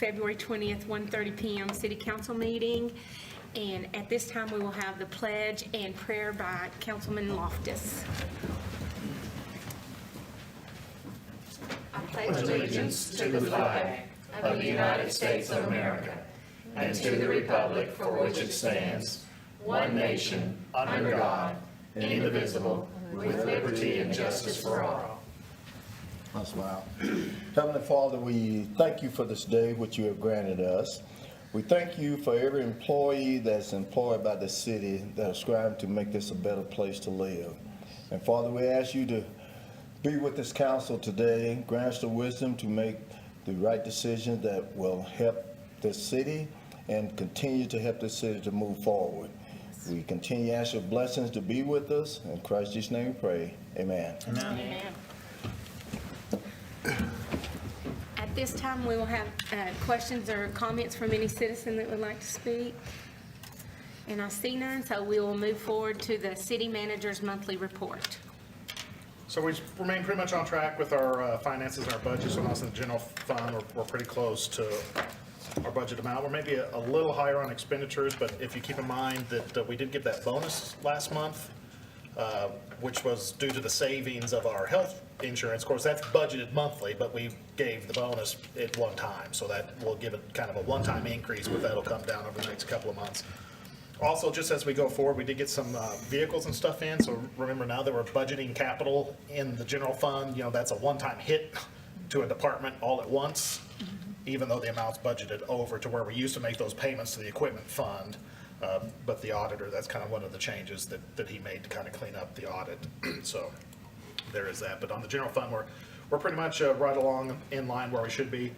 February 20th, 1:30 p.m. City Council meeting. And at this time, we will have the pledge and prayer by Councilman Loftus. I pledge allegiance to the flag of the United States of America and to the republic for which it stands, one nation, under God, indivisible, with liberty and justice for all. I smile. Heavenly Father, we thank you for this day which you have granted us. We thank you for every employee that's employed by the city that is striving to make this a better place to live. And Father, we ask you to be with this council today, grant us the wisdom to make the right decisions that will help this city and continue to help this city to move forward. We continue to ask your blessings to be with us. In Christ Jesus' name we pray. Amen. Amen. At this time, we will have questions or comments from any citizen that would like to speak. And I see none, so we will move forward to the city manager's monthly report. So we remain pretty much on track with our finances and our budget. So also in the general fund, we're pretty close to our budget amount. We're maybe a little higher on expenditures, but if you keep in mind that we did give that bonus last month, which was due to the savings of our health insurance. Of course, that's budgeted monthly, but we gave the bonus at one time. So that will give it kind of a one-time increase, but that'll come down over the next couple of months. Also, just as we go forward, we did get some vehicles and stuff in. So remember now that we're budgeting capital in the general fund, you know, that's a one-time hit to a department all at once, even though the amount's budgeted over to where we used to make those payments to the equipment fund. But the auditor, that's kind of one of the changes that he made to kind of clean up the audit. So there is that. But on the general fund, we're pretty much right along in line where we should be.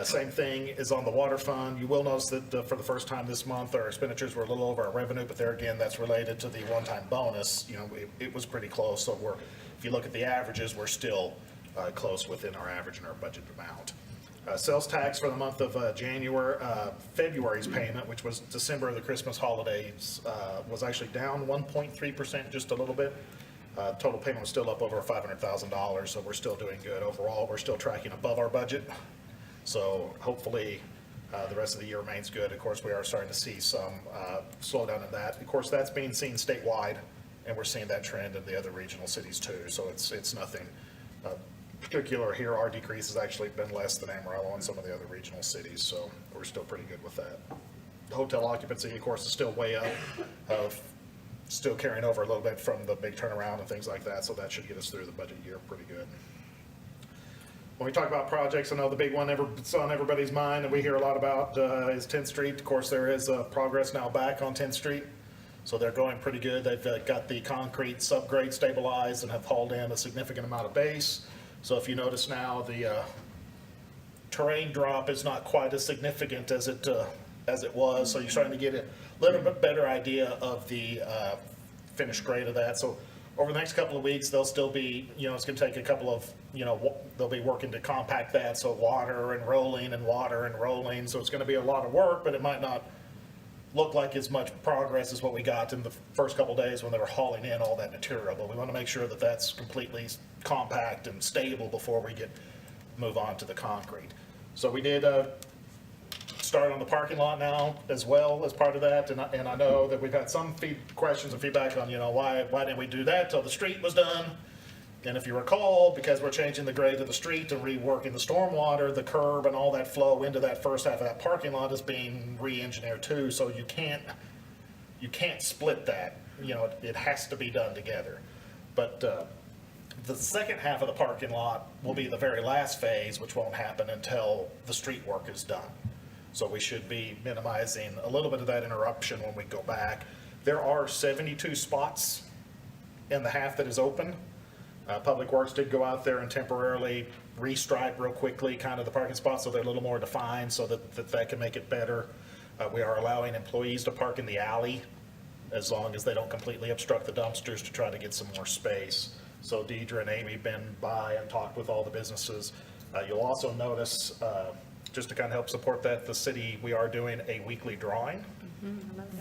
Same thing is on the water fund. You will notice that for the first time this month, our expenditures were a little over our revenue, but there again, that's related to the one-time bonus. You know, it was pretty close. So if you look at the averages, we're still close within our average and our budget amount. Sales tax for the month of February's payment, which was December of the Christmas holidays, was actually down 1.3%, just a little bit. Total payment was still up over $500,000, so we're still doing good overall. We're still tracking above our budget. So hopefully the rest of the year remains good. Of course, we are starting to see some slowdown in that. Of course, that's being seen statewide, and we're seeing that trend in the other regional cities too. So it's nothing particular here. Our decrease has actually been less than Amarillo and some of the other regional cities, so we're still pretty good with that. The hotel occupancy, of course, is still way up, still carrying over a little bit from the big turnaround and things like that, so that should get us through the budget year pretty good. When we talk about projects, I know the big one that's on everybody's mind and we hear a lot about is 10th Street. Of course, there is progress now back on 10th Street. So they're going pretty good. They've got the concrete subgrade stabilized and have hauled in a significant amount of base. So if you notice now, the terrain drop is not quite as significant as it was. So you're starting to get a little bit better idea of the finished grade of that. So over the next couple of weeks, they'll still be, it's going to take a couple of, they'll be working to compact that. So water and rolling and water and rolling. So it's going to be a lot of work, but it might not look like as much progress as what we got in the first couple of days when they were hauling in all that material. But we want to make sure that that's completely compact and stable before we move on to the concrete. So we did start on the parking lot now as well as part of that. And I know that we've had some questions and feedback on, why didn't we do that till the street was done? And if you recall, because we're changing the grade of the street and reworking the stormwater, the curb and all that flow into that first half of that parking lot is being re-engineered too. So you can't split that. It has to be done together. But the second half of the parking lot will be the very last phase, which won't happen until the street work is done. So we should be minimizing a little bit of that interruption when we go back. There are 72 spots in the half that is open. Public Works did go out there and temporarily restripe real quickly kind of the parking spots so they're a little more defined so that can make it better. We are allowing employees to park in the alley as long as they don't completely obstruct the dumpsters to try to get some more space. So Deidre and Amy been by and talked with all the businesses. You'll also notice, just to kind of help support that, the city, we are doing a weekly drawing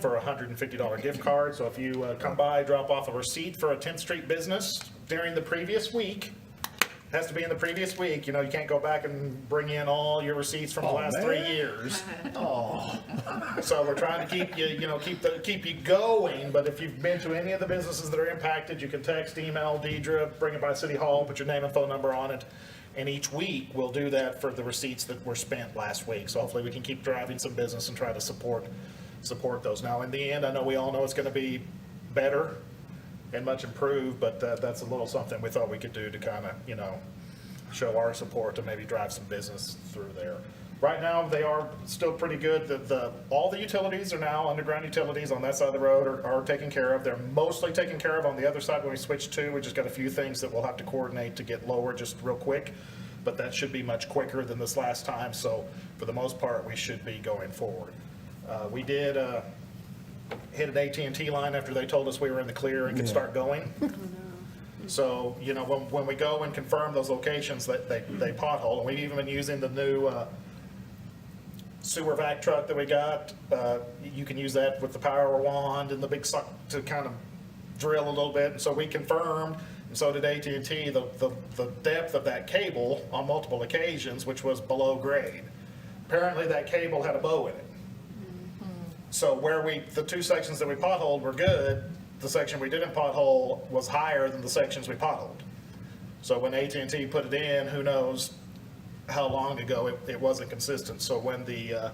for a $150 gift card. So if you come by, drop off a receipt for a 10th Street business during the previous week, has to be in the previous week. You know, you can't go back and bring in all your receipts from the Oh, last man. 3 years. Oh, So we're trying to keep you, keep you going, but if you've been to any of the businesses that are impacted, you can text, email Deidre, bring it by City Hall, put your name and phone number on it. And each week, we'll do that for the receipts that were spent last week. So hopefully we can keep driving some business and try to support those. Now, in the end, I know we all know it's gonna be better and much improved, but that's a little something we thought we could do to kind of, show our support to maybe drive some business through there. Right now, they are still pretty good. All the utilities are now, underground utilities on that side of the road are taken care of. They're mostly taken care of on the other side when we switch to. We just got a few things that we'll have to coordinate to get lower just real quick, but that should be much quicker than this last time. So for the most part, we should be going forward. We did hit an AT&T line after they told us we were in the clear and could start going. So, when we go and confirm those locations that they pothole, and we've even been using the new sewer vac truck that we got. You can use that with the power wand and the big suck to kind of drill a little bit. And so we confirmed, and so did AT&T, the depth of that cable on multiple occasions, which was below grade. Apparently that cable had a bow in it. So the two sections that we potholed were good, the section we didn't pothole was higher than the sections we potholed. So when AT&T put it in, who knows how long ago, it wasn't consistent. So when the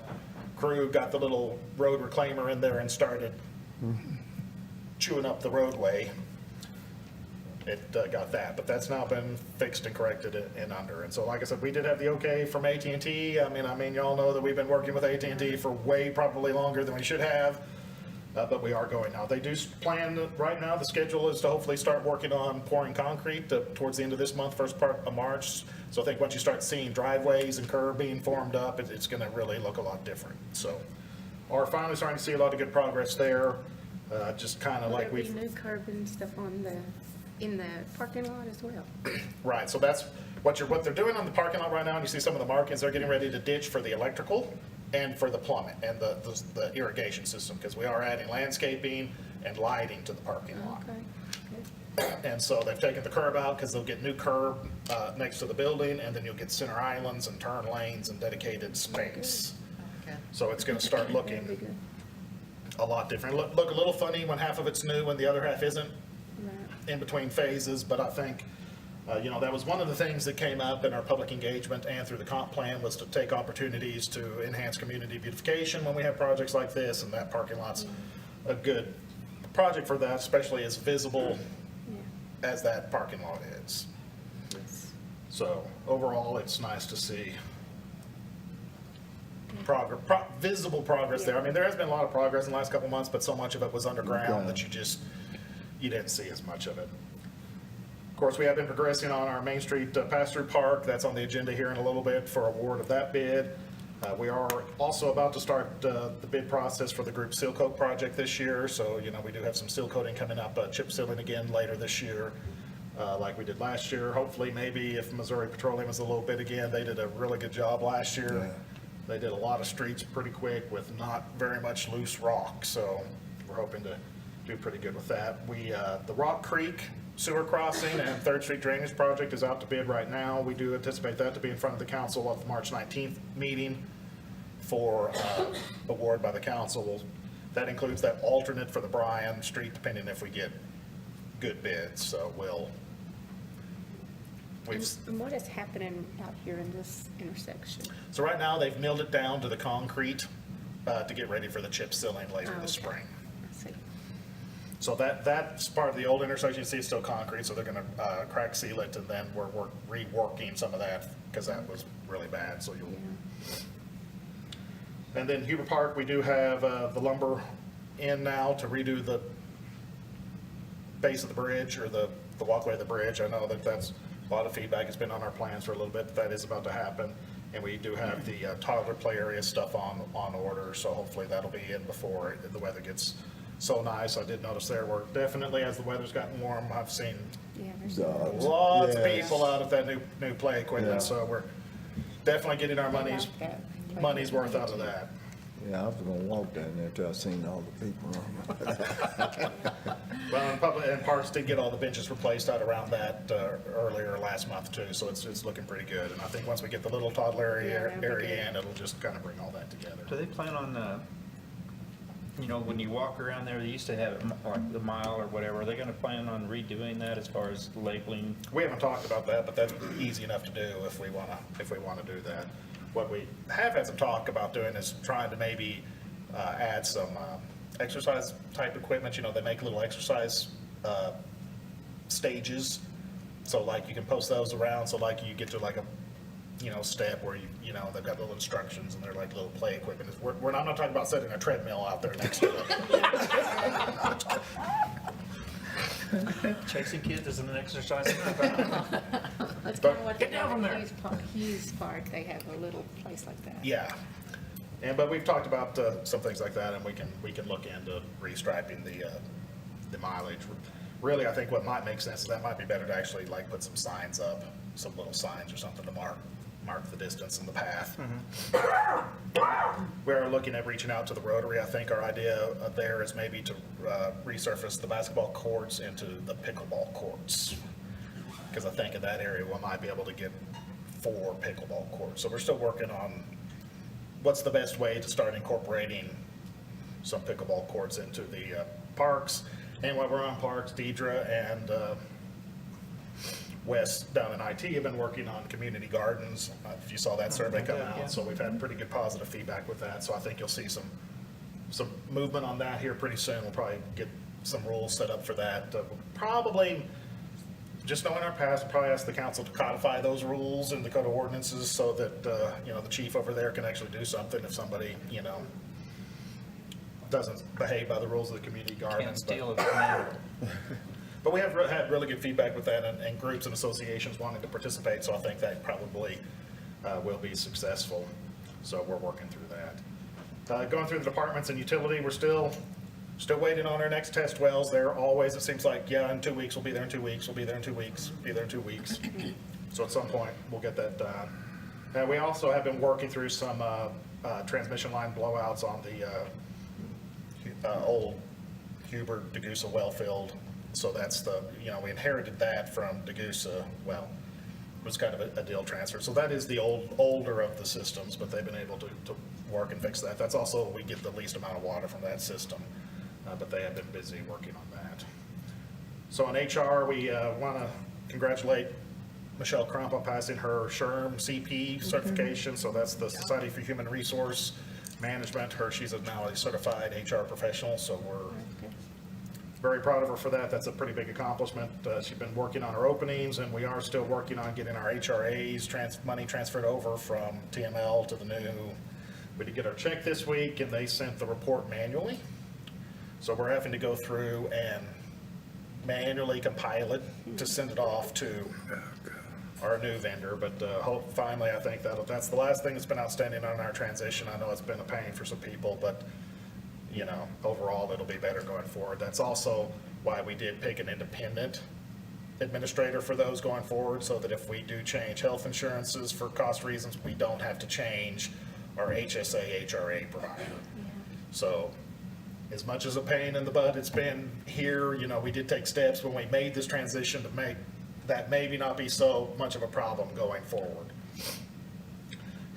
crew got the little road reclaimer in there and started chewing up the roadway, it got that. But that's now been fixed and corrected and under. And so like I said, we did have the okay from AT&T. I mean, y'all know that we've been working with AT&T for way probably longer than we should have. But we are going now. They do plan right now, the schedule is to hopefully start working on pouring concrete towards the end of this month, first part of March. So I think once you start seeing driveways and curb being formed up, it's gonna really look a lot different. So, we're finally starting to see a lot of good progress there. Just kind of like There'll be new curb and stuff in the parking lot as well. Right, so that's what they're doing on the parking lot right now, and you see some of the markings, they're getting ready to ditch for the electrical and for the plumbing and the irrigation system, because we are adding landscaping and lighting to the parking lot. Okay. And so they've taken the curb out because they'll get new curb next to the building, and then you'll get center islands and turn lanes and dedicated space. So it's gonna start That'll be looking good. a lot different. Look a little funny when half of it's new and the other half isn't, Right. in between phases, but I think, that was one of the things that came up in our public engagement and through the comp plan, was to take opportunities to enhance community beautification when we have projects like this, and that parking lot's a good project for that, especially as visible Yeah. as that parking lot is. Yes. So overall, it's nice to see visible progress there. I mean, there has been a lot of progress in the last couple months, but so much of it was underground that you didn't see as much of it. Of course, we have been progressing on our Main Street pass-through park. That's on the agenda here in a little bit for award of that bid. We are also about to start the bid process for the group seal coat project this year. So, we do have some seal coating coming up, chip sealing again later this year, like we did last year. Hopefully, maybe if Missouri Petroleum is a little bit again, they did a really good job last year. Yeah. They did a lot of streets pretty quick with not very much loose rock. So we're hoping to do pretty good with that. The Rock Creek sewer crossing and Third Street drainage project is out to bid right now. We do anticipate that to be in front of the council at the March 19th meeting for award by the council. That includes that alternate for the Bryan Street, depending if we get good bids. So And what is happening out here in this intersection? so right now they've milled it down to the concrete to get ready for the chip sealing later Oh, this okay. spring. I see. So that's part of the old intersection. You see it's still concrete, so they're gonna crack seal it, and then we're reworking some of that because that was really bad, so you'll. Yeah. And then Huber Park, we do have the lumber in now to redo the base of the bridge, or the walkway of the bridge. I know that's a lot of feedback. It's been on our plans for a little bit. That is about to happen. And we do have the toddler play area stuff on order, so hopefully that'll be in before the weather gets so nice. I did notice there were definitely, as the weather's gotten warm, I've seen Yeah, there's. lots of Yes. people out of that new play equipment, Yeah. so we're definitely getting our I money's like that. money's worth out of that. Yeah, I was gonna walk down there till I seen all the people. Well, and Parks did get all the benches replaced out around that earlier last month too, so it's looking pretty good. And I think once we get the little toddler area in, it'll just kind of bring all that together. Do they plan on, when you walk around there, they used to have it like the mile or whatever, are they gonna plan on redoing that as far as labeling? We haven't talked about that, but that's easy enough to do if we wanna do that. What we have had some talk about doing is trying to maybe add some exercise type equipment. They make little exercise stages. So like you can post those around, so like you get to like a, step where they've got little instructions and they're like little play equipment. I'm not talking about setting a treadmill out there next to it. Chasing kids is an exercise. That's kind of what they Get down have from at Hughes Park. They have a little place like that. Yeah. But we've talked about some things like that, and we can look into restriping the mileage. Really, I think what might make sense is that might be better to actually like put some signs up, some little signs or something to mark the distance and the path. We're looking at reaching out to the Rotary. I think our idea there is maybe to resurface the basketball courts into the pickleball courts, because I think in that area we might be able to get 4 pickleball courts. So we're still working on what's the best way to start incorporating some pickleball courts into the parks. And while we're on parks, Deidre and Wes down in IT have been working on community gardens. If you saw that survey come out, so we've had pretty good positive feedback with that. So I think you'll see some movement on that here pretty soon. We'll probably get some rules set up for that. We'll probably, just knowing our past, we'll probably ask the council to codify those rules in the code of ordinances so that, the chief over there can actually do something if somebody, doesn't behave by the rules of the community gardens. Can't steal it from there. But we have had really good feedback with that, and groups and associations wanting to participate, so I think that probably will be successful. So we're working through that. Going through the departments and utility, we're still waiting on our next test wells. They're always, it seems like, in 2 weeks, we'll be there in 2 weeks, we'll be there in 2 weeks, be there in 2 weeks. So at some point, we'll get that done. Now, we also have been working through some transmission line blowouts on the old Hubert Degussa well field. So that's we inherited that from Degussa. Well, it was kind of a deal transfer. So that is the older of the systems, but they've been able to work and fix that. That's also, we get the least amount of water from that system, but they have been busy working on that. So in HR, we want to congratulate Michelle Crump on passing her SHRM CP certification. So that's the Society for Human Resource Management. She's now a certified HR professional, so we're very proud of her for that. That's a pretty big accomplishment. She's been working on her openings, and we are still working on getting our HRAs money transferred over from TML to the new. We did get our check this week, and they sent the report manually. So we're having to go through and manually compile it to send it off to our new vendor. But finally, I think that's the last thing that's been outstanding on our transition. I know it's been a pain for some people, but overall, it'll be better going forward. That's also why we did pick an independent administrator for those going forward, so that if we do change health insurances for cost reasons, we don't have to change our HSA HRA provider. So as much as a pain in the butt it's been here, we did take steps when we made this transition to make that maybe not be so much of a problem going forward.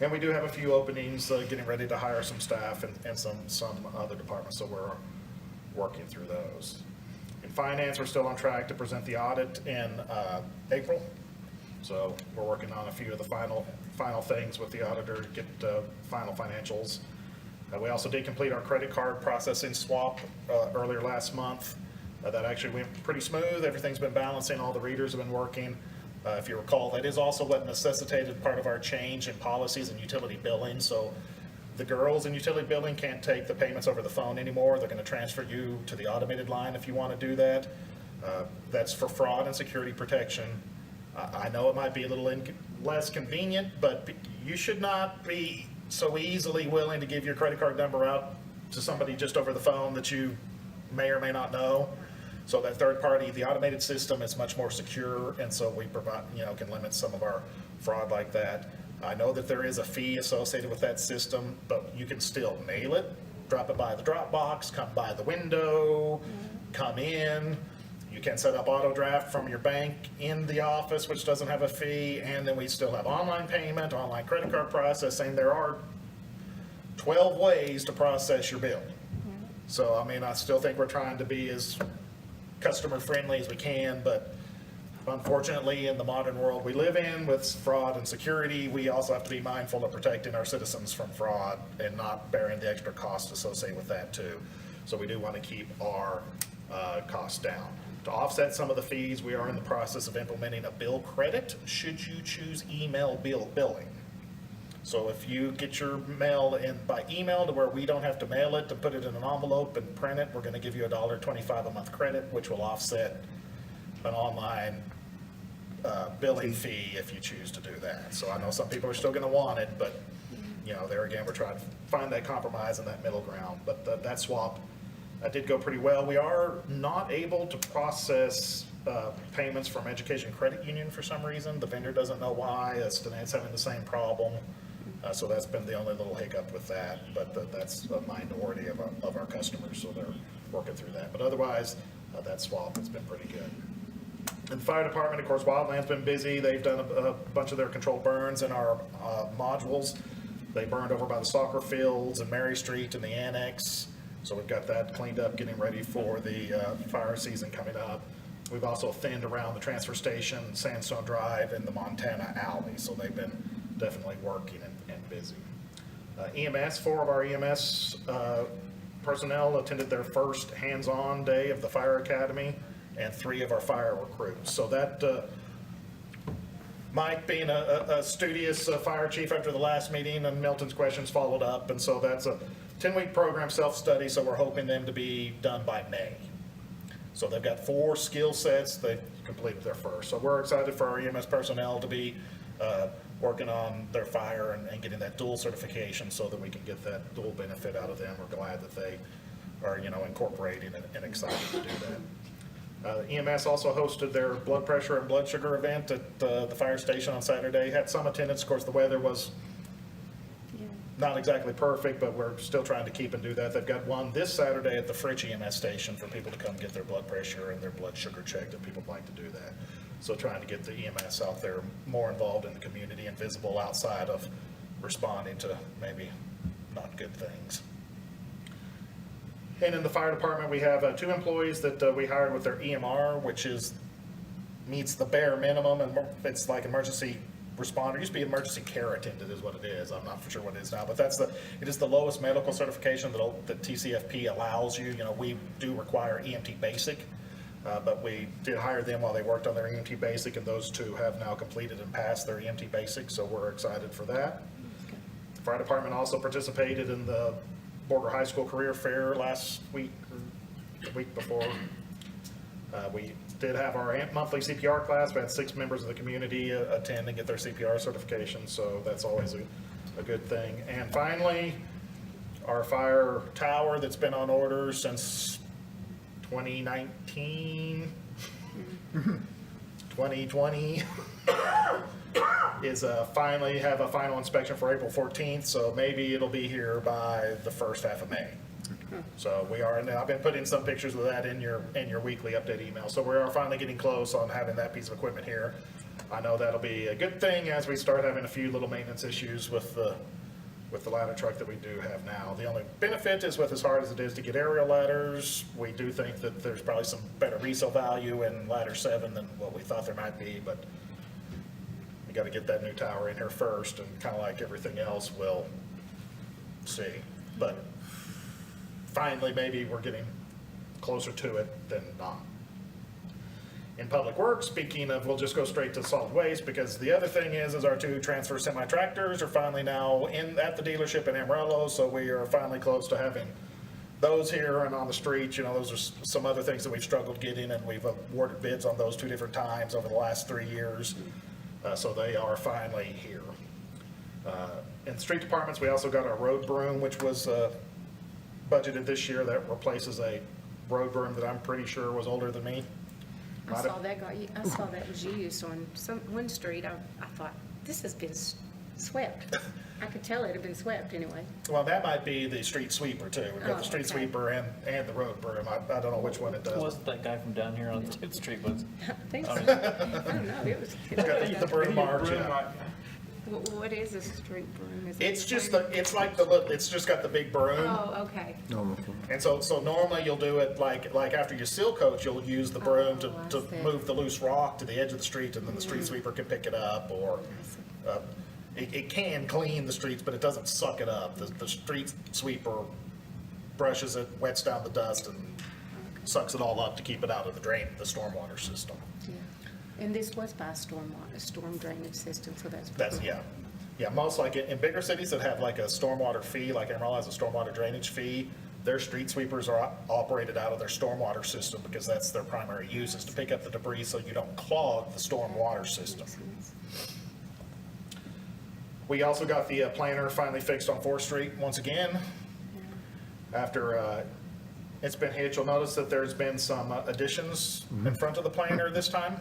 And we do have a few openings, getting ready to hire some staff and some other departments, so we're working through those. In finance, we're still on track to present the audit in April. So we're working on a few of the final things with the auditor to get final financials. We also did complete our credit card processing swap earlier last month. That actually went pretty smooth. Everything's been balancing. All the readers have been working. If you recall, that is also what necessitated part of our change in policies and utility billing. So the girls in utility billing can't take the payments over the phone anymore. They're going to transfer you to the automated line if you want to do that. That's for fraud and security protection. I know it might be a little less convenient, but you should not be so easily willing to give your credit card number out to somebody just over the phone that you may or may not know. So that third party, the automated system is much more secure, and so we provide, can limit some of our fraud like that. I know that there is a fee associated with that system, but you can still mail it, drop it by the drop box, come by the window, come in. You can set up auto draft from your bank in the office, which doesn't have a fee, and then we still have online payment, online credit card processing. There are 12 ways to process your bill. So, I mean, I still think we're trying to be as customer friendly as we can, but unfortunately, in the modern world we live in with fraud and security, we also have to be mindful of protecting our citizens from fraud and not bearing the extra costs associated with that too. So we do want to keep our costs down. To offset some of the fees, we are in the process of implementing a bill credit should you choose email billing. So if you get your mail in by email to where we don't have to mail it, to put it in an envelope and print it, we're going to give you $1.25 a month credit, which will offset an online billing fee if you choose to do that. So I know some people are still going to want it, but, you know, there again, we're trying to find that compromise and that middle ground. But that swap did go pretty well. We are not able to process payments from Education Credit Union for some reason. The vendor doesn't know why. It's having the same problem. So that's been the only little hiccup with that, but that's a minority of our customers, so they're working through that. But otherwise, that swap has been pretty good. And the fire department, of course, Wildland's been busy. They've done a bunch of their controlled burns in our modules. They burned over by the soccer fields and Mary Street and the annex. So we've got that cleaned up, getting ready for the fire season coming up. We've also thinned around the transfer station, Sandstone Drive, and the Montana Alley. So they've been definitely working and busy. EMS, 4 of our EMS personnel attended their first hands-on day of the fire academy, and 3 of our fire recruits. So that Mike being a studious fire chief after the last meeting, and Milton's questions followed up, and so that's a 10-week program self-study, so we're hoping them to be done by May. So they've got 4 skill sets. They've completed their first. So we're excited for our EMS personnel to be working on their fire and getting that dual certification so that we can get that dual benefit out of them. We're glad that they are, you know, incorporating and excited to do that. EMS also hosted their blood pressure and blood sugar event at the fire station on Saturday. Had some attendance. Of course, the weather was not exactly perfect, but we're still trying to keep and do that. They've got one this Saturday at the Fritch EMS station for people to come get their blood pressure and their blood sugar checked if people would like to do that. So trying to get the EMS out there more involved in the community and visible outside of responding to maybe not good things. And in the fire department, we have 2 employees that we hired with their EMR, which meets the bare minimum, and it's like emergency responder. It used to be emergency care attendant is what it is. I'm not for sure what it is now, but it is the lowest medical certification that TCFP allows you. You know, we do require EMT basic, but we did hire them while they worked on their EMT basic, and those 2 have now completed and passed their EMT basic, so we're excited for that. The fire department also participated in the Borger High School Career Fair last week, or the week before. We did have our monthly CPR class. We had 6 members of the community attend and get their CPR certification, so that's always a good thing. And finally, our fire tower that's been on order since 2019, 2020, is finally have a final inspection for April 14th, so maybe it'll be here by the first half of May. So we are now, I've been putting some pictures of that in your weekly update email. So we are finally getting close on having that piece of equipment here. I know that'll be a good thing as we start having a few little maintenance issues with the ladder truck that we do have now. The only benefit is with as hard as it is to get aerial ladders, we do think that there's probably some better resale value in ladder 7 than what we thought there might be, but we got to get that new tower in here first, and kind of like everything else, we'll see. But finally, maybe we're getting closer to it than not. In Public Works, speaking of, we'll just go straight to solid waste, because the other thing is our 2 transfer semi-tractors are finally now at the dealership in Amarillo, so we are finally close to having those here and on the street. You know, those are some other things that we've struggled getting, and we've awarded bids on those 2 different times over the last 3 years. So they are finally here. In the street departments, we also got our road broom, which was budgeted this year. That replaces a road broom that I'm pretty sure was older than me. I saw that was used on one street. I thought, this has been swept. I could tell it had been swept anyway. Well, that might be the street sweeper too. We've got Oh, the street okay. sweeper and the road broom. I don't know which one it does. Wasn't that guy from down here on 10th Street, was I think so. I don't know, it was. It's got the broom march, yeah. What is a street broom? Is it It's the just same? it's like the little, it's just got the big broom. Oh, okay. And so normally you'll do it like after you seal coat, you'll use the broom Oh, I to see. move the loose rock to the edge of the street, and then the street sweeper can pick it up, or it can clean the streets, but it doesn't suck it up. The street sweeper brushes it, wets down the dust, and sucks it all up to keep it out of the stormwater system. Yeah. And this was by storm drainage system, so that's. That's, yeah. Yeah, most like in bigger cities that have like a stormwater fee, like Amarillo has a stormwater drainage fee, their street sweepers are operated out of their stormwater system because that's their primary use, is to pick up the debris so you don't clog the stormwater system. Makes sense. We also got the planter finally fixed on 4th Street once again. After it's been hit, you'll notice that there's been some additions in front of the planter this time.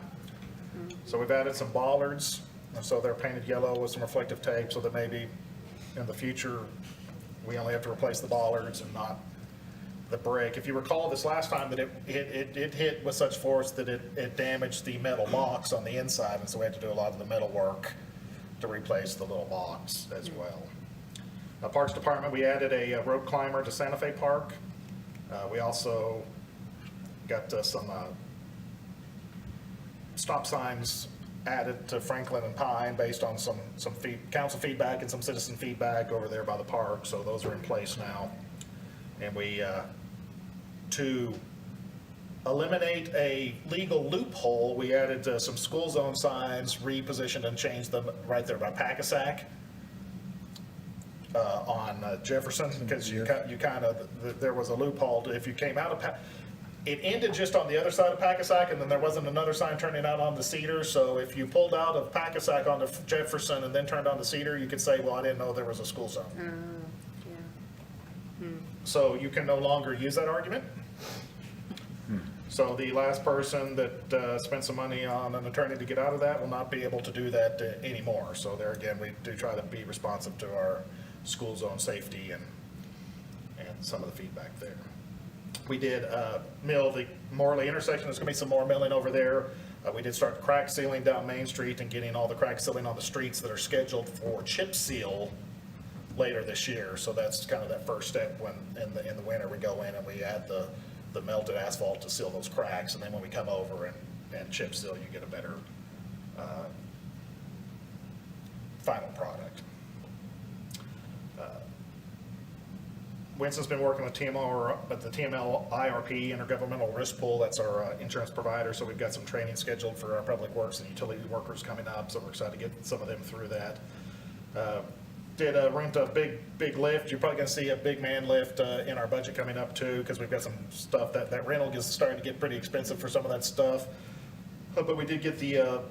So we've added some bollards, and so they're painted yellow with some reflective tape, so that maybe in the future, we only have to replace the bollards and not the brick. If you recall this last time, that it hit with such force that it damaged the metal locks on the inside, and so we had to do a lot of the metal work to replace the little locks as well. Parks Department, we added a rope climber to Santa Fe Park. We also got some stop signs added to Franklin and Pine based on some council feedback and some citizen feedback over there by the park, so those are in place now. And we, to eliminate a legal loophole, we added some school zone signs, repositioned and changed them right there by Packasack on Jefferson, because you kind of, there was a loophole to, if you came out of it ended just on the other side of Packasack, and then there wasn't another sign turning out onto Cedar, so if you pulled out of Packasack onto Jefferson and then turned onto Cedar, you could say, well, I didn't know there was a school zone. Yeah. So you can no longer use that argument. So the last person that spent some money on an attorney to get out of that will not be able to do that anymore. So there again, we do try to be responsive to our school zone safety and some of the feedback there. We did mill the Morley intersection. There's going to be some more milling over there. We did start crack sealing down Main Street and getting all the crack sealing on the streets that are scheduled for chip seal later this year. So that's kind of that first step when in the winter we go in and we add the melted asphalt to seal those cracks. And then when we come over and chip seal, you get a better final product. Winston's been working with TML, but the TML IRP, Intergovernmental Risk Pool, that's our insurance provider, so we've got some training scheduled for our public works and utility workers coming up, so we're excited to get some of them through that. Did rent a big lift. You're probably gonna see a big man lift in our budget coming up too, because we've got some stuff that rental is starting to get pretty expensive for some of that stuff. But we did get the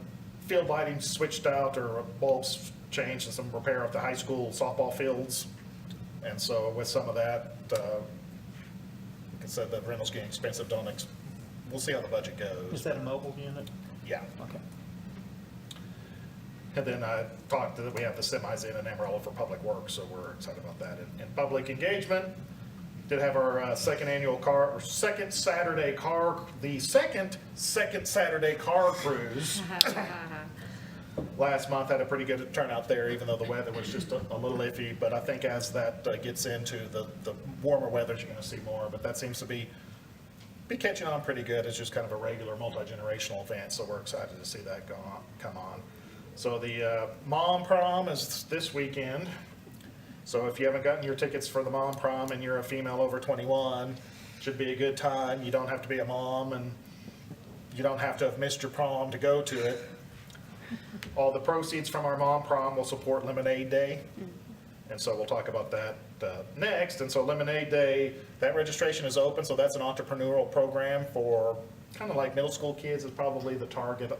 field lighting switched out, or bulbs changed, and some repair of the high school softball fields. And so with some of that, like I said, the rental's getting expensive. We'll see how the budget goes. Is that a mobile unit? Yeah. Okay. And then I talked that we have the semis in Amarillo for public works, so we're excited about that. In public engagement, did have our second Saturday car cruise. Last month had a pretty good turnout there, even though the weather was just a little iffy. But I think as that gets into the warmer weather, you're going to see more. But that seems to be catching on pretty good. It's just kind of a regular multi-generational event, so we're excited to see that come on. So the Mom Prom is this weekend. So if you haven't gotten your tickets for the Mom Prom and you're a female over 21, should be a good time. You don't have to be a mom, and you don't have to have missed your prom to go to it. All the proceeds from our Mom Prom will support Lemonade Day, and so we'll talk about that next. And so Lemonade Day, that registration is open, so that's an entrepreneurial program for kind of like middle school kids is probably the target.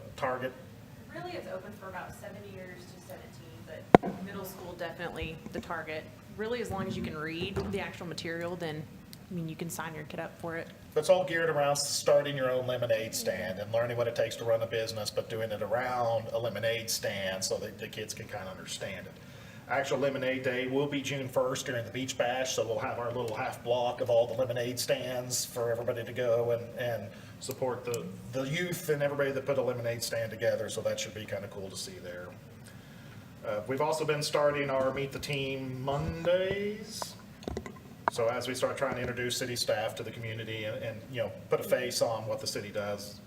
Really, it's open for about 7 years to 17, but middle school definitely the target. Really, as long as you can read the actual material, then, I mean, you can sign your kid up for it. But it's all geared around starting your own lemonade stand and learning what it takes to run a business, but doing it around a lemonade stand so that the kids can kind of understand it. Actual Lemonade Day will be June 1st during the Beach Bash, so we'll have our little half block of all the lemonade stands for everybody to go and support the youth and everybody that put a lemonade stand together, so that should be kind of cool to see there. We've also been starting our Meet the Team Mondays. So as we start trying to introduce city staff to the community and you know, put a face on what the city does,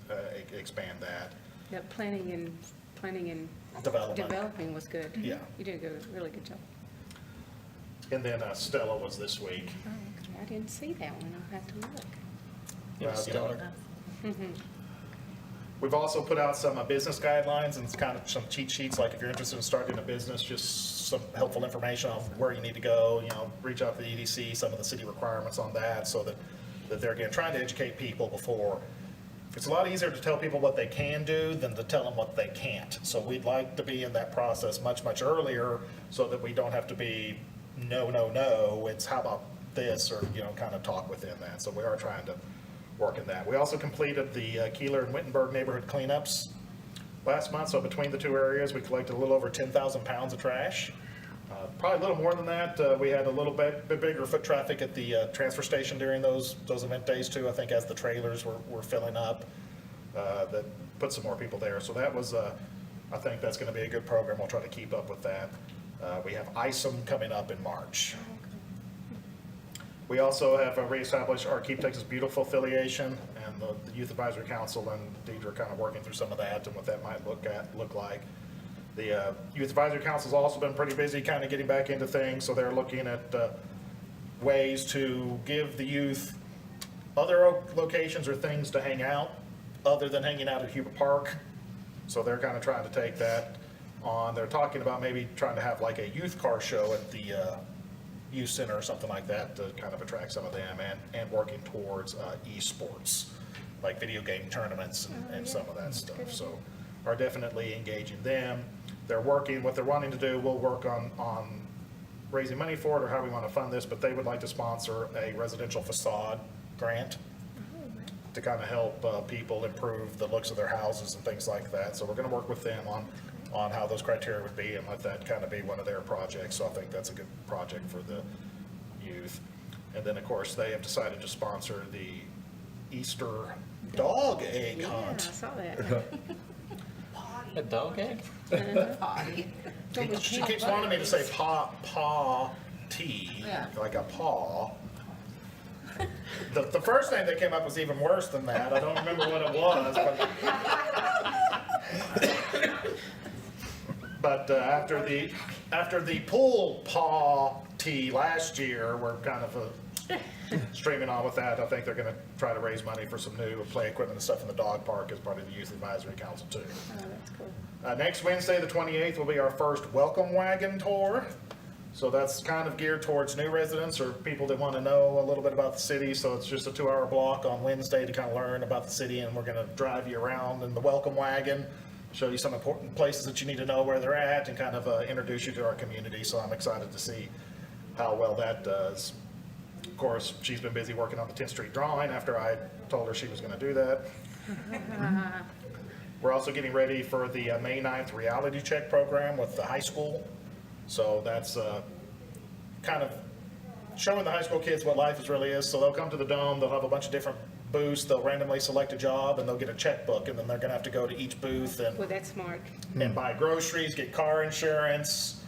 expand that. Yeah, planning and Development. developing was good. Yeah. You did a really good job. And then Stella was this week. Oh, okay. I didn't see that one. I'll have to look. You know, we've also put out some business guidelines and kind of some cheat sheets, like if you're interested in starting a business, just some helpful information on where you need to go, you know, reach out to the EDC, some of the city requirements on that, so that they're, again, trying to educate people before. It's a lot easier to tell people what they can do than to tell them what they can't. So we'd like to be in that process much, much earlier so that we don't have to be no, no, no. It's how about this, or, you know, kind of talk within that. So we are trying to work in that. We also completed the Keeler and Wittenberg neighborhood cleanups last month. So between the two areas, we collected a little over 10,000 pounds of trash. Probably a little more than that. We had a little bit bigger foot traffic at the transfer station during those event days too. I think as the trailers were filling up, that put some more people there. So that was, I think that's going to be a good program. We'll try to keep up with that. We have ISOM coming up in March. We also have reestablished our Keep Texas Beautiful affiliation, and the Youth Advisory Council and Deidre are kind of working through some of that and what that might look like. The Youth Advisory Council's also been pretty busy kind of getting back into things, so they're looking at ways to give the youth other locations or things to hang out other than hanging out at Huber Park. So they're kind of trying to take that on. They're talking about maybe trying to have like a youth car show at the youth center or something like that to kind of attract some of them, and working towards esports, like video game tournaments and some of that stuff. So are definitely engaging them. They're working, what they're wanting to do, we'll work on raising money for it or how we want to fund this, but they would like to sponsor a residential facade grant to kind of help people improve the looks of their houses and things like that. So we're going to work with them on how those criteria would be and let that kind of be one of their projects. So I think that's a good project for the youth. And then, of course, they have decided to sponsor the Easter dog egg Yeah, I hunt. saw that. A dog egg? She keeps wanting me to say paw tea, like a paw. The first name that came up was even worse than that. I don't remember what it was, but after the pool paw tea last year, we're kind of streaming on with that. I think they're going to try to raise money for some new play equipment and stuff in the dog park as part of the Youth Advisory Council too. Oh, that's cool. Next Wednesday, the 28th, will be our first welcome wagon tour. So that's kind of geared towards new residents or people that want to know a little bit about the city. So it's just a 2-hour block on Wednesday to kind of learn about the city, and we're going to drive you around in the welcome wagon, show you some important places that you need to know where they're at, and kind of introduce you to our community. So I'm excited to see how well that does. Of course, she's been busy working on the 10th Street drawing after I told her she was going to do that. We're also getting ready for the May 9th reality check program with the high school. So that's kind of showing the high school kids what life really is. So they'll come to the Dome, they'll have a bunch of different booths, they'll randomly select a job, and they'll get a checkbook, and then they're gonna have to go to each booth Well, that's smart. and buy groceries, get car insurance.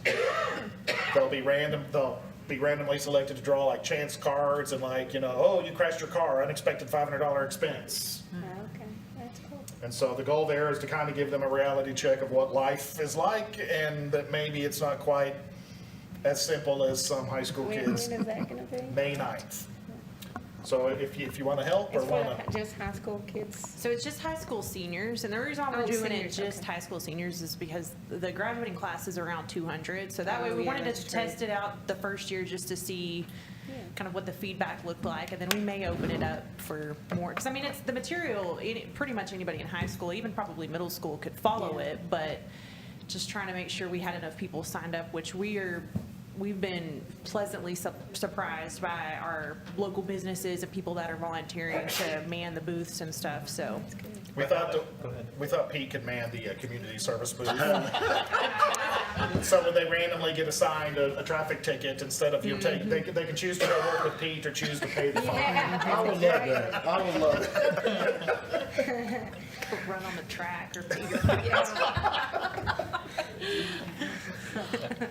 They'll be randomly selected to draw like chance cards and like, you know, oh, you crashed your car, unexpected $500 expense. Okay, that's cool. And so the goal there is to kind of give them a reality check of what life is like, and that maybe it's not quite as simple as some high school When kids. is that gonna be? May 9th. So if you want to help or It's want for to, just high school kids? So it's just high school seniors, and the reason why we're Oh, doing seniors, it just okay. high school seniors is because the graduating class is around 200. So that Oh, way we yeah, wanted that's to true. test it out the first year just to see Yeah. kind of what the feedback looked like, and then we may open it up for more. Because I mean, it's the material. Pretty much anybody in high school, even probably middle school, could follow Yeah. it. But just trying to make sure we had enough people signed up, which we've been pleasantly surprised by our local businesses and people that are volunteering to man the booths and stuff, so. we thought Pete could man the community service booth. So when they randomly get assigned a traffic ticket, instead of you take, they can choose to go work with Pete or choose to pay the fine. I would love that. I would love it. Run on the track or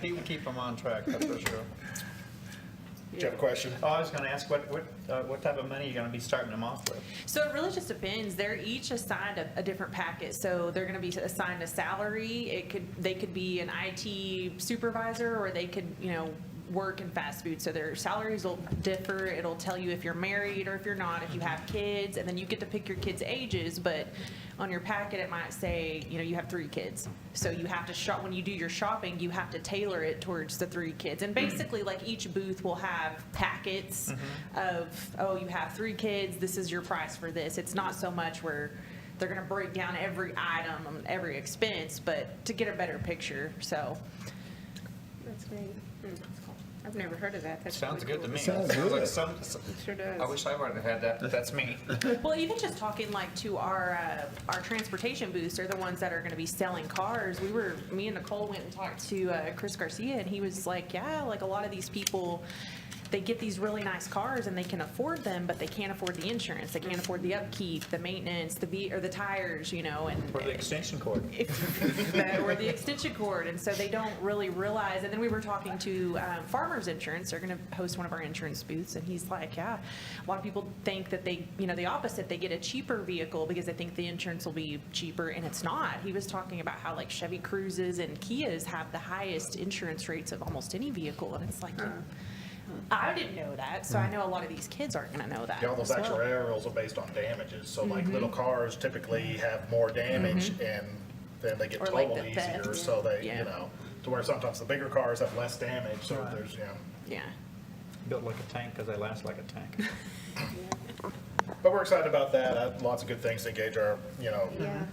He would keep them on track, that's for sure. Do you have a question? Oh, I was gonna ask, what type of money are you gonna be starting them off with? So it really just depends. They're each assigned a different packet. So they're going to be assigned a salary. They could be an IT supervisor, or they could, work in fast food. So their salaries will differ. It'll tell you if you're married or if you're not, if you have kids, and then you get to pick your kids' ages. But on your packet, it might say, you have 3 kids. So you have to shop, when you do your shopping, you have to tailor it towards the 3 kids. And basically, like, each booth will have packets of, oh, you have 3 kids, this is your price for this. It's not so much where they're gonna break down every item, every expense, but to get a better picture, so. That's great. I've never heard of that. That's Sounds really good to cool. me. Sounds Sounds like good. some, Sure does. I wish I would have had that, but that's me. Well, even just talking like to our transportation booths, are the ones that are gonna be selling cars. Me and Nicole went and talked to Chris Garcia, and he was like, yeah, like a lot of these people, they get these really nice cars and they can afford them, but they can't afford the insurance. They can't afford the upkeep, the maintenance, or the tires, and. Or the extension cord. Or the extension cord, and so they don't really realize. And then we were talking to Farmers Insurance. They're going to host one of our insurance booths, and he's like, yeah, a lot of people think that they, the opposite. They get a cheaper vehicle because they think the insurance will be cheaper, and it's not. He was talking about how like Chevy Cruzes and Kias have the highest insurance rates of almost any vehicle, and it's like, I didn't know that, so I know a lot of these kids aren't going to know that. Yeah, all those as well. actuarials are based on damages, so like little cars typically have more damage and then they get Or like totaled the theft. easier, so they, Yeah. to where sometimes the bigger cars have less damage, so there's, Yeah. Built like a tank because they last like a tank. But we're excited about that. Lots of good things to engage our, Yeah.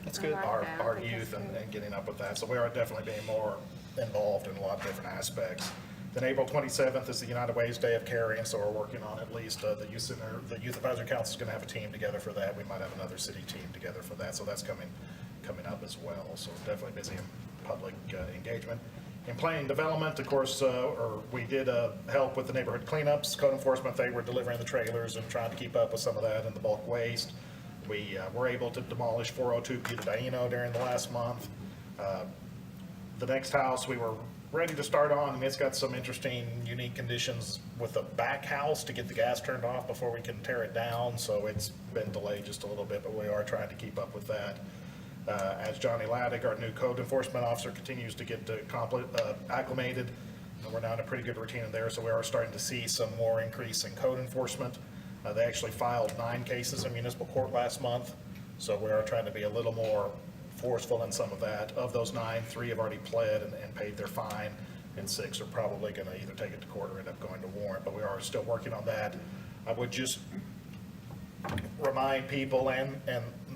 That's I good. like our, that. I our think youth that's and good. getting up with that. So we are definitely being more involved in a lot of different aspects. Then April 27th is the United Way's Day of Caring, so we're working on at least the youth center, the Youth Advisory Council is going to have a team together for that. We might have another city team together for that, so that's coming up as well. So definitely busy in public engagement. In planning development, of course, we did help with the neighborhood cleanups. Code enforcement, they were delivering the trailers and trying to keep up with some of that and the bulk waste. We were able to demolish 402 Peter Daino during the last month. The next house we were ready to start on, and it's got some interesting, unique conditions with the back house to get the gas turned off before we can tear it down, so it's been delayed just a little bit, but we are trying to keep up with that. As Johnny Laddick, our new code enforcement officer, continues to get acclimated, and we're now in a pretty good routine in there, so we are starting to see some more increase in code enforcement. They actually filed 9 cases in municipal court last month, so we are trying to be a little more forceful in some of that. Of those 9, 3 have already pled and paid their fine, and 6 are probably going to either take it to court or end up going to warrant, but we are still working on that. I would just remind people and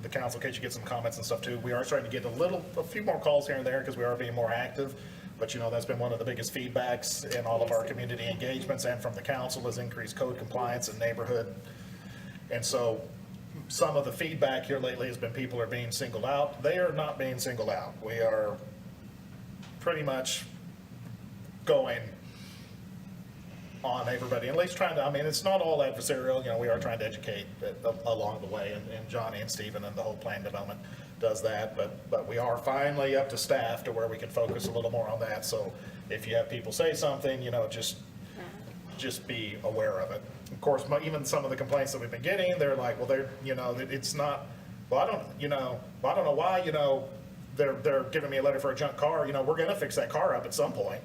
the council, in case you get some comments and stuff too, we are starting to get a few more calls here and there because we are being more active, but that's been one of the biggest feedbacks in all of our community engagements and from the council is increased code compliance in neighborhood. And so some of the feedback here lately has been people are being singled out. They are not being singled out. We are pretty much going on everybody, at least trying to, it's not all adversarial, we are trying to educate along the way, and Johnny and Stephen and the whole plan development does that, but we are finally up to staff to where we can focus a little more on that, so if you have people say something, just be aware of it. Of course, even some of the complaints that we've been getting, they're like, well, it's not, well, I don't know why, they're giving me a letter for a junk car, we're gonna fix that car up at some point.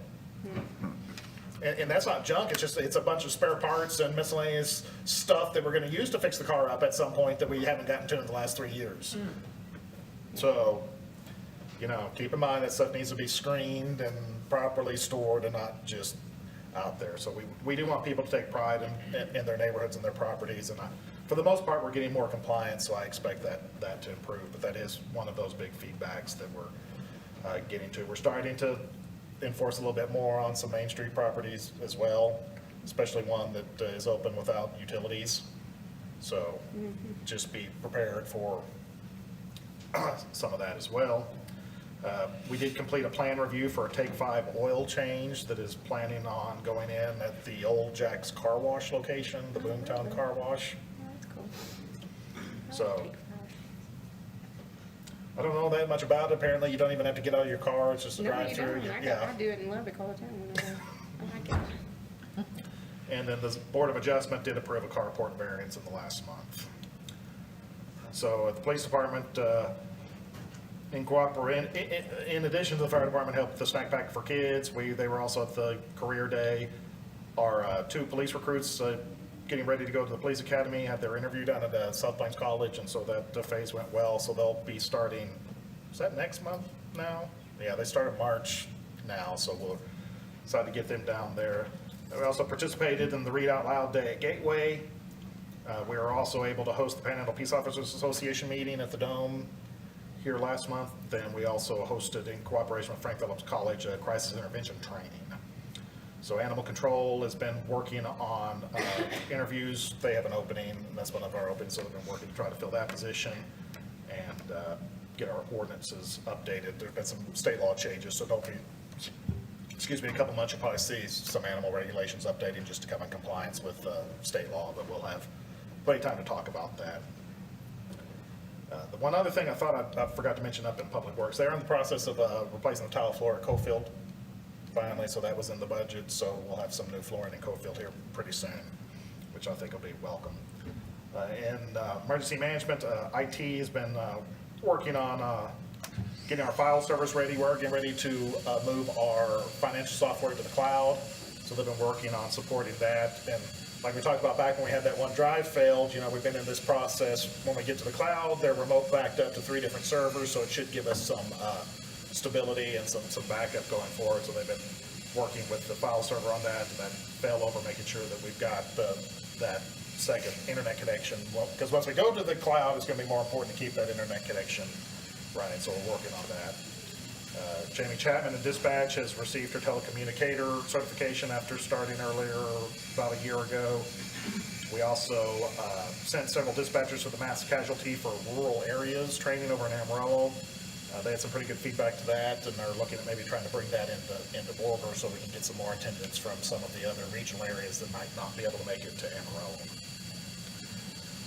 And that's not junk, it's a bunch of spare parts and miscellaneous stuff that we're gonna use to fix the car up at some point that we haven't gotten to in the last 3 years. So, keep in mind that stuff needs to be screened and properly stored and not just out there. So we do want people to take pride in their neighborhoods and their properties, and for the most part, we're getting more compliance, so I expect that to improve, but that is one of those big feedbacks that we're getting to. We're starting to enforce a little bit more on some Main Street properties as well, especially one that is open without utilities. So just be prepared for some of that as well. We did complete a plan review for a Take 5 oil change that is planning on going in at the old Jack's Car Wash location, the Boomtown Car Wash. That's cool. So, I don't know that much about it. Apparently, you don't even have to get out of your car. It's just a No, you drive-through. don't. Yeah. I do it in Lubbock all the time. I like it. And then the Board of Adjustment did approve a carport variance in the last month. So the police department, in addition to the fire department helped with the snack pack for kids, they were also at the career day. Our 2 police recruits getting ready to go to the police academy had their interview down at South Plains College, and so that phase went well. So they'll be starting, is that next month now? Yeah, they start in March now, so we'll decide to get them down there. We also participated in the Read Out Loud Day at Gateway. We were also able to host the Panhandle Peace Officers Association meeting at the Dome here last month. Then we also hosted, in cooperation with Frank Phillips College, a crisis intervention training. So Animal Control has been working on interviews. They have an opening, and that's one of our openings, so they've been working to try to fill that position and get our ordinances updated. There's been some state law changes, so don't be, excuse me, a couple months you'll probably see some animal regulations updating just to come in compliance with state law, but we'll have plenty of time to talk about that. The one other thing I thought I forgot to mention up in Public Works, they're in the process of replacing the tile floor at Cofield finally, so that was in the budget, so we'll have some new flooring in Cofield here pretty soon, which I think will be welcome. In emergency management, IT has been working on getting our file servers ready. We're getting ready to move our financial software to the cloud, so they've been working on supporting that. And like we talked about back when we had that one drive failed, we've been in this process. When we get to the cloud, they're remote backed up to 3 different servers, so it should give us some stability and some backup going forward. So they've been working with the file server on that failover, making sure that we've got that second internet connection. Well, because once we go to the cloud, it's going to be more important to keep that internet connection running, so we're working on that. Jamie Chapman in Dispatch has received her telecommunicator certification after starting earlier about a year ago. We also sent several dispatchers to the mass casualty for rural areas training over in Amarillo. They had some pretty good feedback to that, and they're looking at maybe trying to bring that into Borger so we can get some more attendance from some of the other regional areas that might not be able to make it to Amarillo.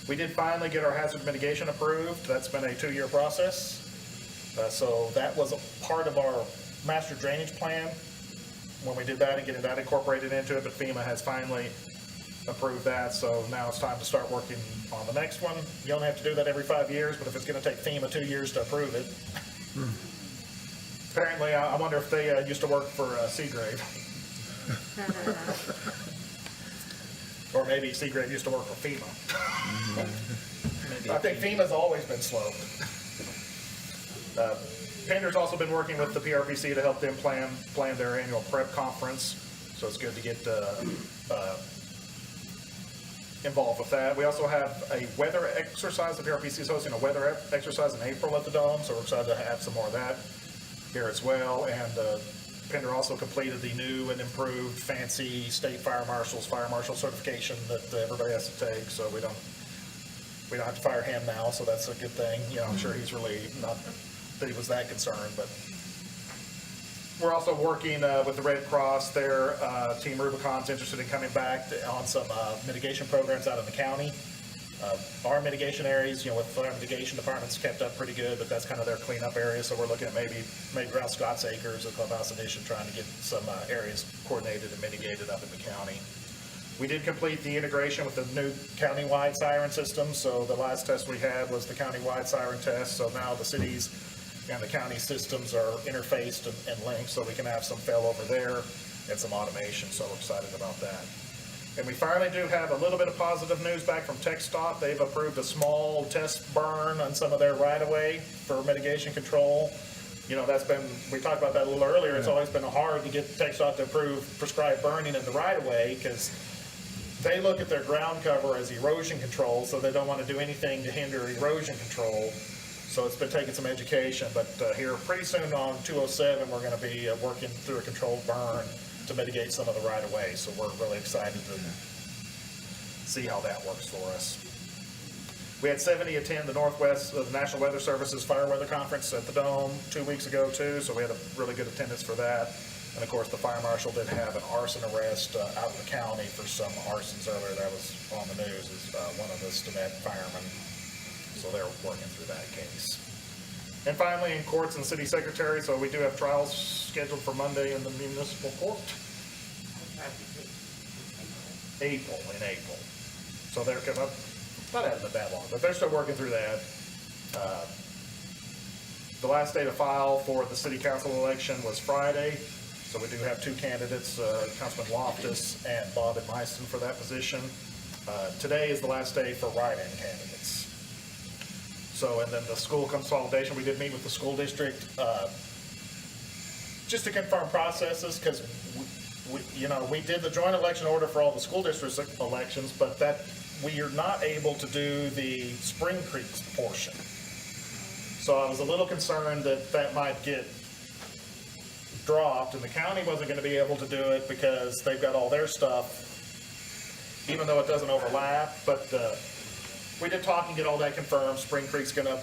We did finally get our hazard mitigation approved. That's been a 2-year process. So that was a part of our master drainage plan when we did that and getting that incorporated into it, but FEMA has finally approved that, so now it's time to start working on the next one. You only have to do that every 5 years, but if it's going to take FEMA 2 years to approve it. Apparently, I wonder if they used to work for Seagrave. Or maybe Seagrave used to work for FEMA. I think FEMA's always been slow. Pender's also been working with the PRPC to help them plan their annual prep conference, so it's good to get involved with that. We also have a weather exercise. The PRPC is hosting a weather exercise in April at the Dome, so we're excited to have some more of that here as well. And Pender also completed the new and improved fancy state fire marshal certification that everybody has to take, so we don't have to fire him now, so that's a good thing. I'm sure he's really not that he was that concerned, but we're also working with the Red Cross. Their Team Rubicon's interested in coming back on some mitigation programs out in the county. Our mitigation areas, with fire mitigation departments kept up pretty good, but that's kind of their cleanup area. So we're looking at maybe around Scotts Acres, the clubhouse edition, trying to get some areas coordinated and mitigated up in the county. We did complete the integration with the new countywide siren system. So the last test we had was the countywide siren test. So now the cities and the county systems are interfaced and linked, so we can have some failover there and some automation, so we're excited about that. And we finally do have a little bit of positive news back from TxDOT. They've approved a small test burn on some of their right-of-way for mitigation control. We talked about that a little earlier. It's always been hard to get TxDOT to approve prescribed burning in the right-of-way because they look at their ground cover as erosion control, so they don't want to do anything to hinder erosion control. So it's been taking some education, but here pretty soon on 207, we're going to be working through a controlled burn to mitigate some of the right-of-way. So we're really excited to see how that works for us. We had 70 attend the Northwest, the National Weather Service's Fire Weather Conference at the Dome 2 weeks ago too, so we had a really good attendance for that. And of course, the fire marshal did have an arson arrest out in the county for some arsons earlier. That was on the news, is one of the Stinnett firemen. So they're working through that case. And finally, in courts and city secretary, so we do have trials scheduled for Monday in the municipal court. April. So they're coming up, not hasn't been that long, but they're still working through that. The last day to file for the city council election was Friday, so we do have two candidates, Councilman Loftus and Bob Meiston for that position. Today is the last day for write-in candidates. So, and then the school consolidation, we did meet with the school district, just to confirm processes, because we did the joint election order for all the school district elections, but that we are not able to do the Spring Creek portion. So I was a little concerned that that might get dropped, and the county wasn't going to be able to do it because they've got all their stuff, even though it doesn't overlap. But we did talk and get all that confirmed. Spring Creek's going to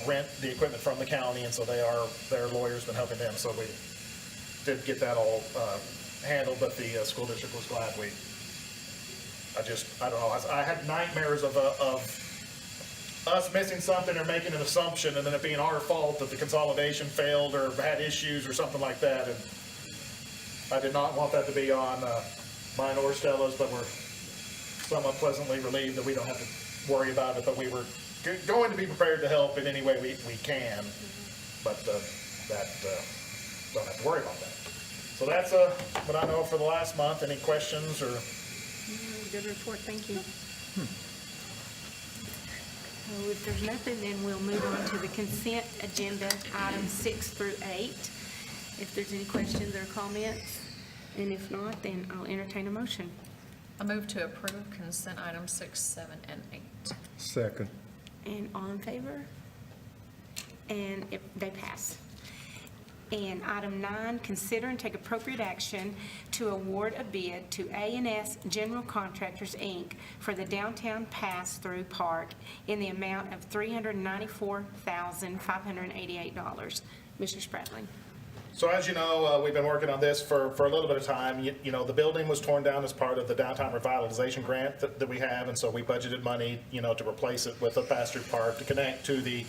rent the equipment from the county, and so their lawyer's been helping them. So we did get that all handled, but the school district was glad I don't know, I had nightmares of us missing something or making an assumption and then it being our fault that the consolidation failed or had issues or something like that. And I did not want that to be on mine or Stella's, but we're somewhat pleasantly relieved that we don't have to worry about it, but we were going to be prepared to help in any way we can, but don't have to worry about that. So that's what I know for the last month. Any questions or? Good report, thank you. So if there's nothing, then we'll move on to the consent agenda, items 6 through 8. If there's any questions or comments, and if not, then I'll entertain a motion. I move to approve consent items 6, 7, and 8. Second. And all in favor? And they pass. And item 9, consider and take appropriate action to award a bid to A&S General Contractors, Inc. for the downtown pass-through park in the amount of $394,588. Mr. Spratling. So as you know, we've been working on this for a little bit of time. You know, the building was torn down as part of the downtown revitalization grant that we have, and so we budgeted money, to replace it with a pass-through park to connect to the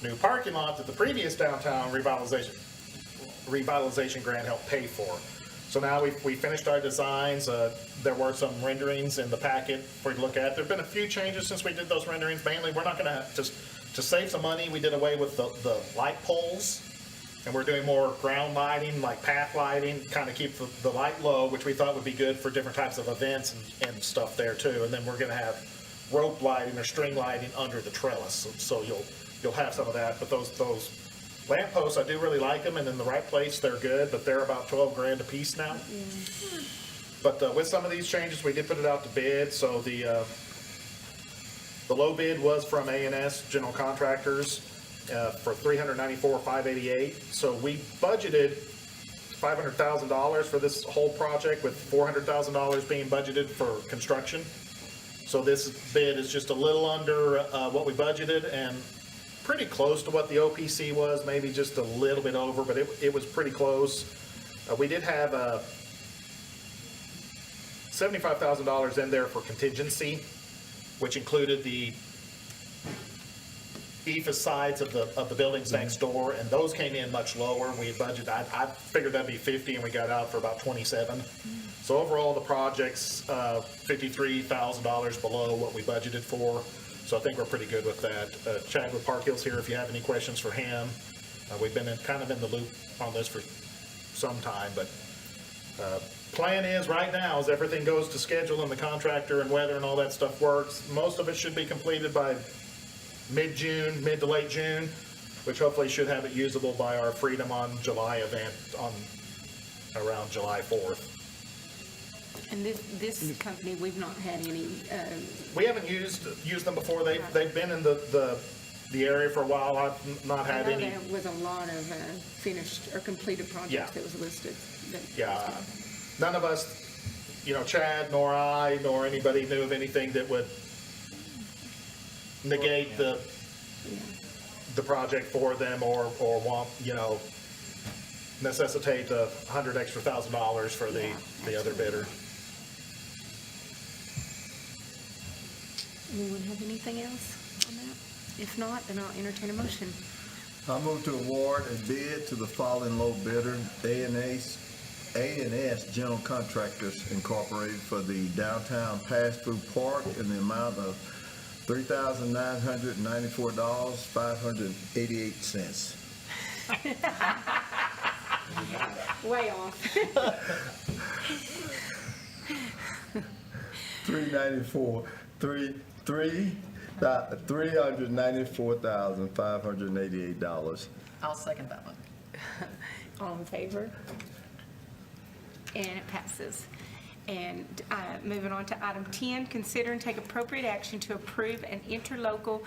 new parking lot that the previous downtown revitalization grant helped pay for. So now we finished our designs. There were some renderings in the packet for you to look at. There have been a few changes since we did those renderings. Mainly, we're not going to have to save some money. We did away with the light poles, and we're doing more ground lighting, like path lighting, kind of keep the light low, which we thought would be good for different types of events and stuff there too. And then we're going to have rope lighting or string lighting under the trellis, so you'll have some of that. But those lamp posts, I do really like them, and in the right place, they're good, but they're about $12,000 a piece now. But with some of these changes, we did put it out to bid. So the low bid was from A&S General Contractors for $394,588. So we budgeted $500,000 for this whole project, with $400,000 being budgeted for construction. So this bid is just a little under what we budgeted, and pretty close to what the OPC was, maybe just a little bit over, but it was pretty close. We did have $75,000 in there for contingency, which included the EFA sides of the buildings next door, and those came in much lower. We had budgeted, I figured that'd be 50, and we got out for about 27. So overall, the project's $53,000 below what we budgeted for. So I think we're pretty good with that. Chad with Park Hill's here if you have any questions for him. We've been kind of in the loop on this for some time, but plan is right now, as everything goes to schedule and the contractor and weather and all that stuff works, most of it should be completed by mid-June, mid to late June, which hopefully should have it usable by our Freedom on July event on around July 4th. And this company, we've not had any. We haven't used them before. They've been in the area for a while. I've not had any. There was a lot of finished or completed projects that was listed. Yeah, none of us, Chad nor I nor anybody knew of anything that would negate the project for them or want, necessitate $100,000 extra for the other bidder. Anyone have anything else on that? If not, then I'll entertain a motion. I move to award a bid to the following low bidder, A&S General Contractors Incorporated for the downtown pass-through park in the amount of $3,994.588. Way off. $394,588. I'll second that one. All in favor? And it passes. And moving on to item 10, consider and take appropriate action to approve an interlocal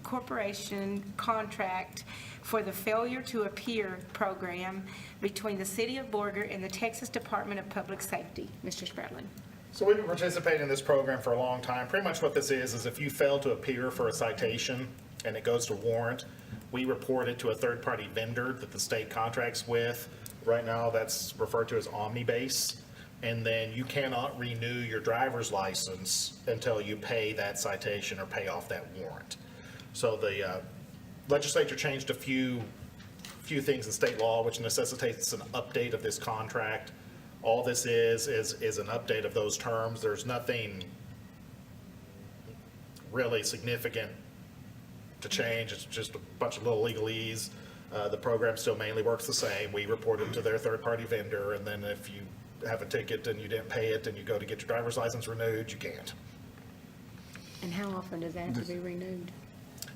corporation contract for the Failure to Appear program between the City of Borger and the Texas Department of Public Safety. Mr. Spradlin. So we've been participating in this program for a long time. Pretty much what this is if you fail to appear for a citation and it goes to warrant, we report it to a third-party vendor that the state contracts with. Right now, that's referred to as Omnibase. And then you cannot renew your driver's license until you pay that citation or pay off that warrant. So the legislature changed a few things in state law, which necessitates an update of this contract. All this is an update of those terms. There's nothing really significant to change. It's just a bunch of little legalese. The program still mainly works the same. We report it to their third-party vendor, and then if you have a ticket and you didn't pay it and you go to get your driver's license renewed, you can't. And how often does that have to be renewed?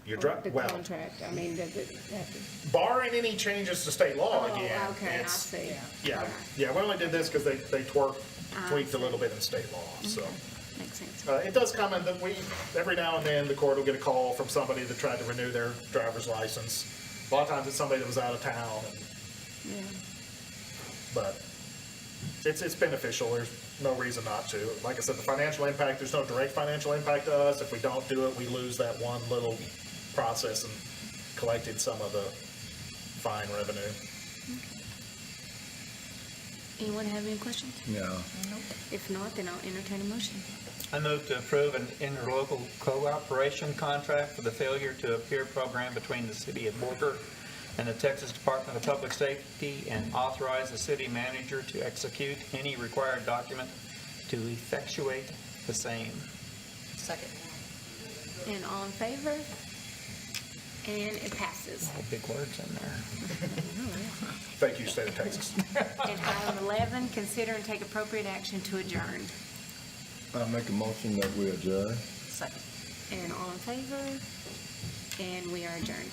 Your The contract, I mean, does it have to? barring any changes to state law Oh, again. okay, I it's- see. Yeah, Okay. yeah, we only did this because they tweaked a see. little bit in state law, so. Makes sense. It does come in that every now and then, the court will get a call from somebody that tried to renew their driver's license. A lot of times it's somebody that was out of town, Yeah. but it's beneficial. There's no reason not to. Like I said, the financial impact, there's no direct financial impact to us. If we don't do it, we lose that one little process in collecting some of the fine revenue. Anyone have any questions? No. If not, then I'll entertain a motion. I move to approve an interlocal cooperation contract for the Failure to Appear program between the City of Borger and the Texas Department of Public Safety, and authorize the city manager to execute any required document to effectuate the same. Second. And all in favor? And it passes. Oh, big words in there. Thank you, State of Texas. And item 11, consider and take appropriate action to adjourn. I make a motion that we adjourn. Second. And all in favor? And we are adjourned.